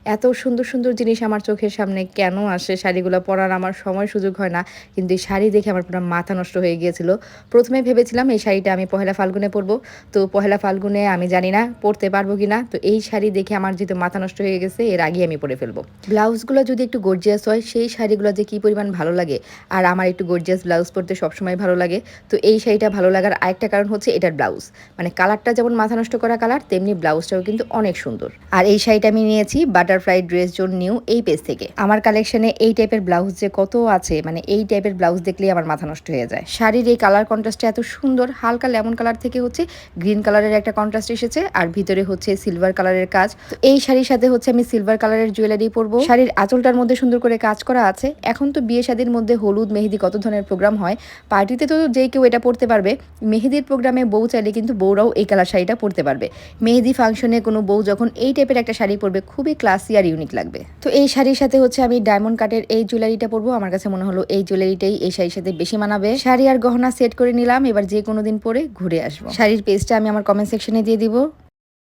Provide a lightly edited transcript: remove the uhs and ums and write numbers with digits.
এত সুন্দর, সুন্দর জিনিস আমার চোখের সামনে কেন আসে শাড়িগুলা পরার আমার সময় সুযোগ হয় না। কিন্তু এই শাড়ি দেখে আমার পুরা মাথা নষ্ট হয়ে গিয়েছিল। ১ম এ ভেবেছিলাম এই শাড়িটা আমি পহেলা ফাল্গুনে পরবো। তো পহেলা ফাল্গুনে আমি জানি না পরতে পারবো কিনা। তো এই শাড়ি দেখে আমার যেহেতু মাথা নষ্ট হয়ে গেছে এর আগেই আমি পরে ফেলবো। ব্লাউজগুলো যদি একটু গর্জিয়াস হয় সেই শাড়িগুলো যে কি পরিমাণ ভালো লাগে। আর আমার একটু গর্জিয়াস ব্লাউজ পরতে সবসময় ভালো লাগে। তো এই শাড়িটা ভালো লাগার আরেকটা কারণ হচ্ছে এটার ব্লাউজ। মানে কালারটা যেমন মাথা নষ্ট করা কালার তেমনি ব্লাউজটাও কিন্তু অনেক সুন্দর। আর এই শাড়িটা আমি নিয়েছি বাটারফ্লাই ড্রেস জোন নিউ এই পেজ থেকে। আমার কালেকশনে এই টাইপের ব্লাউজ যে কত আছে, মানে এই টাইপের ব্লাউজ দেখলেই আমার মাথা নষ্ট হয়ে যায়। শাড়ির এই কালার কন্ট্রাস্টটা এত সুন্দর, হালকা লেমন কালার থেকে হচ্ছে গ্রিন কালারের একটা কন্ট্রাস্ট এসেছে আর ভিতরে হচ্ছে সিলভার কালারের কাজ। তো এই শাড়ির সাথে হচ্ছে আমি সিলভার কালারের জুয়েলারি পরবো। শাড়ির আঁচলটার মধ্যে সুন্দর করে কাজ করা আছে। এখন তো বিয়ে শাদীর মধ্যে হলুদ মেহেদি কত ধরনের প্রোগ্রাম হয়, পার্টিতে তো যেই কেউ এটা পরতে পারবে। মেহেদির প্রোগ্রামে বউ চাইলে কিন্তু বউরাও এই কালার শাড়িটা পরতে পারবে। মেহেদি ফাংশনে কোনো বউ যখন এই টাইপের একটা শাড়ি পরবে খুবই ক্লাসি আর ইউনিক লাগবে। তো এই শাড়ির সাথে হচ্ছে আমি ডায়মন্ড কাটের এই জুয়েলারিটা পরবো। আমার কাছে মনে হলো এই জুয়েলারিটাই এই শাড়ির সাথে বেশি মানাবে। শাড়ি আর গহনা সেট করে নিলাম, এবার যে কোনো দিন পরে ঘুরে আসবো। শাড়ির পেজটা আমি আমার কমেন্ট সেকশনে দিয়ে দিব।